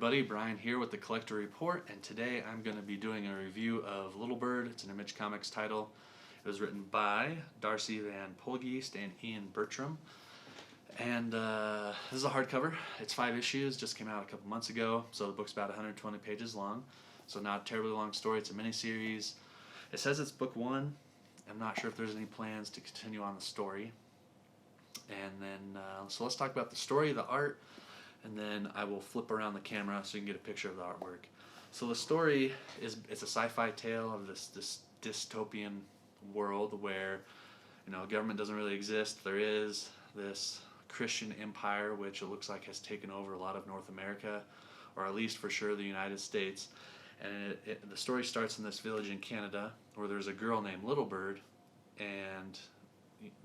everybody, Brian here with the Collector Report, and today I'm going to be doing a review of Little Bird. It's an Image Comics title. It was written by Darcy van Poelgeest and Ian Bertram. And this is a hardcover. It's 5 issues, just came out a couple months ago, so the book's about 120 pages long. So not a terribly long story, it's a miniseries. It says it's book 1. I'm not sure if there's any plans to continue on the story. And then, so let's talk about the story, the art, and then I will flip around the camera so you can get a picture of the artwork. So the story it's a sci-fi tale of this dystopian world where, government doesn't really exist. There is this Christian empire which it looks like has taken over a lot of North America, or at least for sure the United States. And the story starts in this village in Canada where there's a girl named Little Bird, and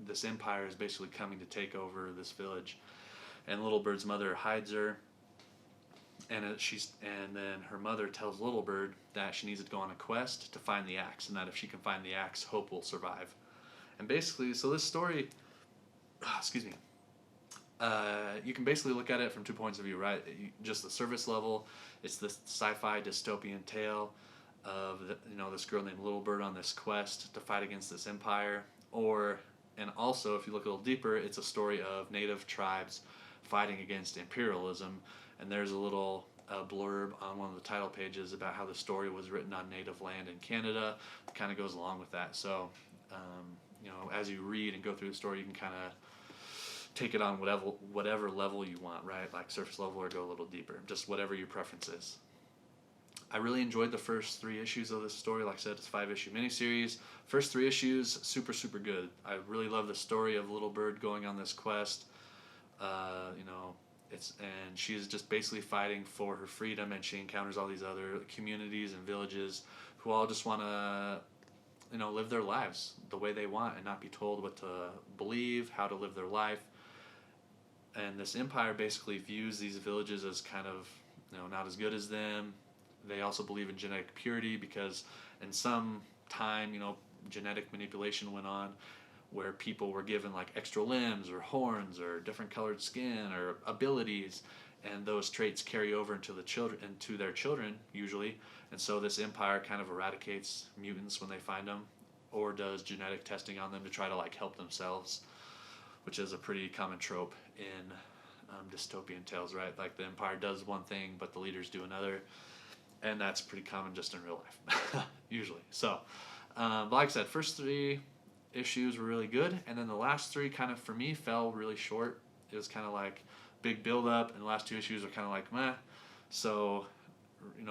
this empire is basically coming to take over this village. And Little Bird's mother hides her, and then her mother tells Little Bird that she needs to go on a quest to find the axe, and that if she can find the axe, hope will survive. And basically, so this story, you can basically look at it from 2 points of view, right? Just the surface level, it's this sci-fi dystopian tale of this girl named Little Bird on this quest to fight against this empire, and also if you look a little deeper, it's a story of native tribes fighting against imperialism. And there's a little blurb on one of the title pages about how the story was written on native land in Canada. It kind of goes along with that. So as you read and go through the story, you can kind of take it on whatever level you want, right? Like surface level or go a little deeper, just whatever your preference is. I really enjoyed the first 3 issues of this story. Like I said, it's a 5-issue miniseries. First 3 issues, super, super good. I really love the story of Little Bird going on this quest. And she's just basically fighting for her freedom, and she encounters all these other communities and villages who all just want to, live their lives the way they want and not be told what to believe, how to live their life. And this empire basically views these villages as kind of, not as good as them. They also believe in genetic purity because in some time, genetic manipulation went on where people were given like extra limbs or horns or different colored skin or abilities, and those traits carry over into their children usually. And so this empire kind of eradicates mutants when they find them, or does genetic testing on them to try to help themselves, which is a pretty common trope in dystopian tales, right? Like the empire does one thing but the leaders do another, and that's pretty common just in real life usually. So like I said, first 3 issues were really good, and then the last 3 kind of for me fell really short. It was kind of like big build up, and the last 2 issues were kind of like meh. So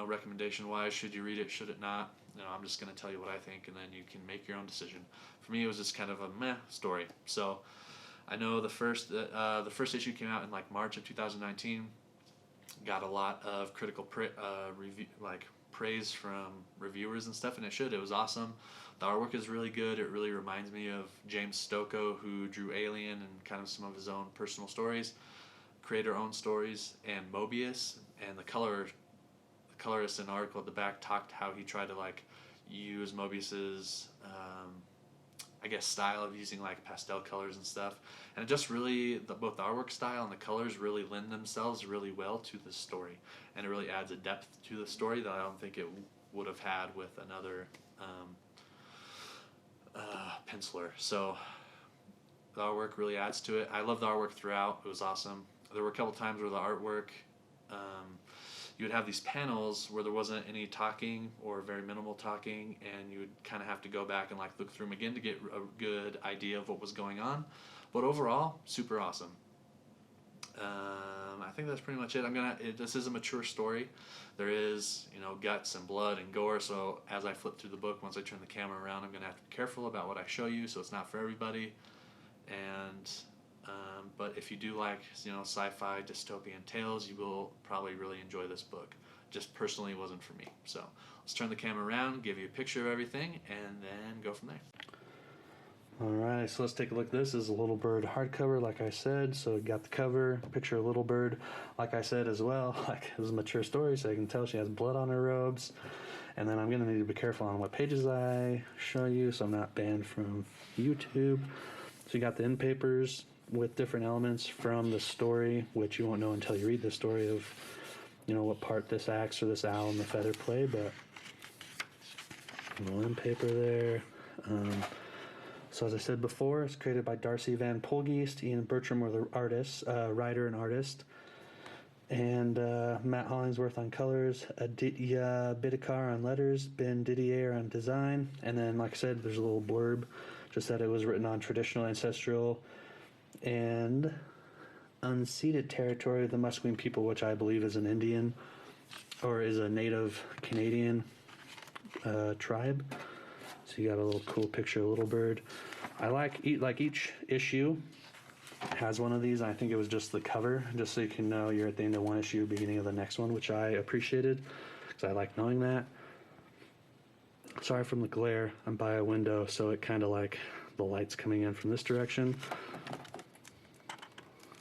recommendation wise, should you read it, should it not? I'm just going to tell you what I think, and then you can make your own decision. For me, it was just kind of a meh story. So I know the first issue came out in March of 2019, got a lot of critical praise from reviewers and stuff, and it was awesome. The artwork is really good. It really reminds me of James Stokoe, who drew Alien and kind of some of his own personal stories, creator-owned stories, and Mobius. And the colorist in the article at the back talked how he tried to use Mobius's style of using pastel colors and stuff, and it just really both the artwork style and the colors really lend themselves really well to the story, and it really adds a depth to the story that I don't think it would have had with another penciler. So the artwork really adds to it. I love the artwork throughout. It was awesome. There were a couple times where the artwork you would have these panels where there wasn't any talking or very minimal talking, and you would kind of have to go back and look through them again to get a good idea of what was going on. But overall, super awesome. I think that's pretty much it. This is a mature story. There is guts and blood and gore, so as I flip through the book, once I turn the camera around, I'm going to have to be careful about what I show you, so it's not for everybody. And but if you do sci-fi dystopian tales, you will probably really enjoy this book. Just personally, it wasn't for me. So let's turn the camera around, give you a picture of everything, and then go from there. Alright, so let's take a look. This is a Little Bird hardcover, like I said. So you got the cover, picture of Little Bird. Like I said as well, it was a mature story, so you can tell she has blood on her robes. And then I'm going to need to be careful on what pages I show you, so I'm not banned from YouTube. So you got the end papers with different elements from the story, which you won't know until you read the story of what part this axe or this owl and the feather play, but a little end paper there. So as I said before, it's created by Darcy van Poelgeest. Ian Bertram were the artists, writer and artist. And Matt Hollingsworth on colors, Aditya Bidikar on letters, Ben Didier on design. And then, like I said, there's a little blurb just that it was written on traditional, ancestral, and unceded territory of the Musqueam people, which I believe is an Indian or is a native Canadian tribe. So you got a little cool picture of a little bird. I like each issue has one of these. I think it was just the cover, just so you can know you're at the end of one issue, beginning of the next one, which I appreciated because I like knowing that. Sorry from the glare. I'm by a window, so it kind of like the light's coming in from this direction.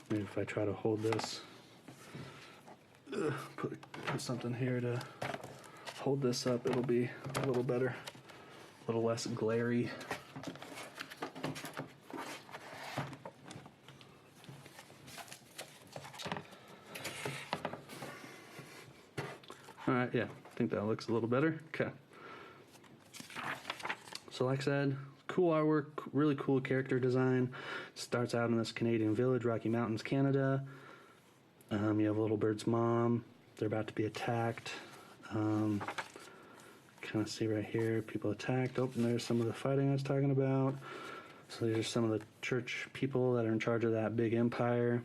Maybe if I try to hold this, put something here to hold this up, it'll be a little better, a little less glary. All right, yeah, I think that looks a little better. Okay. So like I said, cool artwork, really cool character design. Starts out in this Canadian village, Rocky Mountains, Canada. You have a little bird's mom. They're about to be attacked. Kind of see right here, people attacked. Oh, and there's some of the fighting I was talking about. So these are some of the church people that are in charge of that big empire.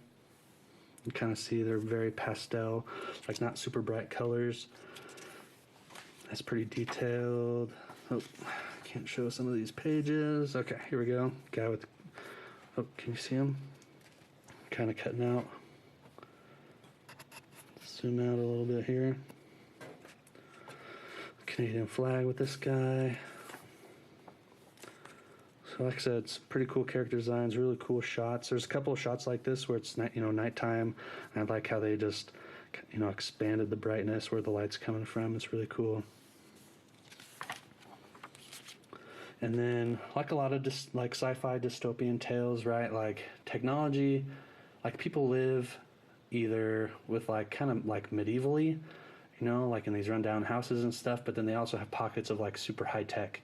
You kind of see they're very pastel, like not super bright colors. That's pretty detailed. Oh, I can't show some of these pages. Okay, here we go. Guy with, oh, can you see him? Kind of cutting out. Zoom out a little bit here. Canadian flag with this guy. So like I said, it's pretty cool character designs, really cool shots. There's a couple of shots like this where it's nighttime. I like how they just expanded the brightness where the light's coming from. It's really cool. And then like a lot of like sci-fi dystopian tales, right? Like technology, like people live either with like kind of like medievally, like in these rundown houses and stuff, but then they also have pockets of like super high tech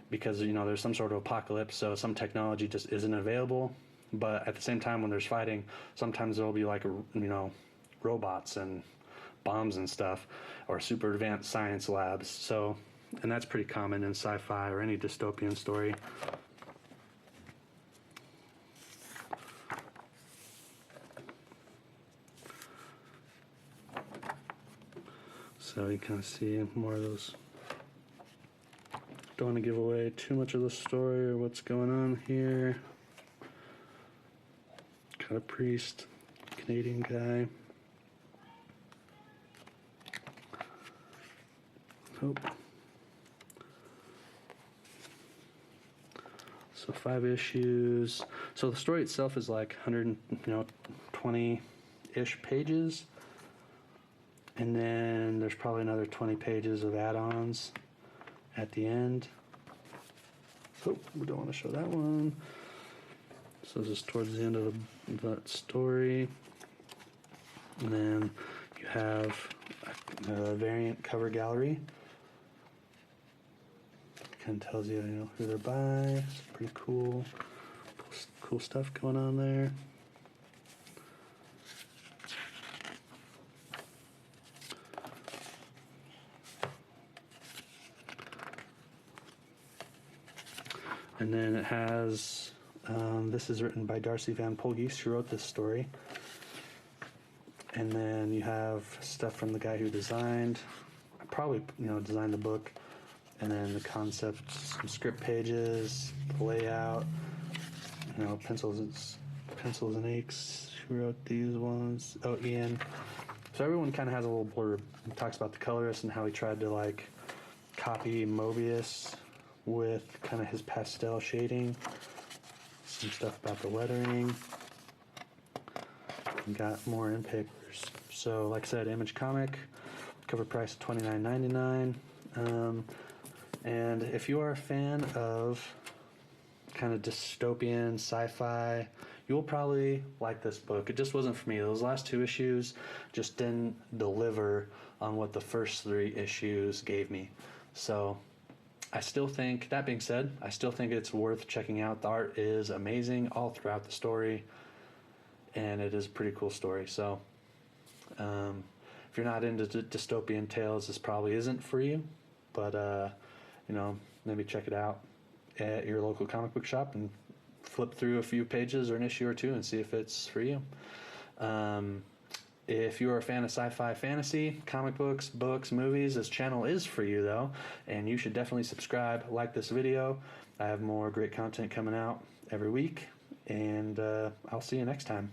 because there's some sort of apocalypse, so some technology just isn't available. But at the same time, when there's fighting, sometimes there'll be like robots and bombs and stuff, or super advanced science labs. So, and that's pretty common in sci-fi or any dystopian story. So you kind of see more of those. Don't want to give away too much of the story or what's going on here. Got a priest, Canadian guy. Oh. So 5 issues. So the story itself is like 120-ish pages. And then there's probably another 20 pages of add-ons at the end. Oh, we don't want to show that one. So this is towards the end of that story. And then you have a variant cover gallery. Kind of tells you, who they're by. It's pretty cool. Cool stuff going on there. And then it has, this is written by Darcy van Poelgeest, who wrote this story. And then you have stuff from the guy who designed, probably, designed the book. And then the concept, some script pages, the layout, pencils and inks. Who wrote these ones? Oh, Ian. So everyone kind of has a little blurb. It talks about the colorist and how he tried to copy Mobius with kind of his pastel shading. Some stuff about the lettering. And got more in papers. So like I said, Image comic, cover price $29.99. And if you are a fan of kind of dystopian sci-fi, you'll probably like this book. It just wasn't for me. Those last 2 issues just didn't deliver on what the first 3 issues gave me. So I still think, that being said, I still think it's worth checking out. The art is amazing all throughout the story, and it is a pretty cool story. So if you're not into dystopian tales, this probably isn't for you, but maybe check it out at your local comic book shop and flip through a few pages or an issue or 2 and see if it's for you. If you're a fan of sci-fi fantasy, comic books, movies, this channel is for you though, and you should definitely subscribe, like this video. I have more great content coming out every week, and I'll see you next time.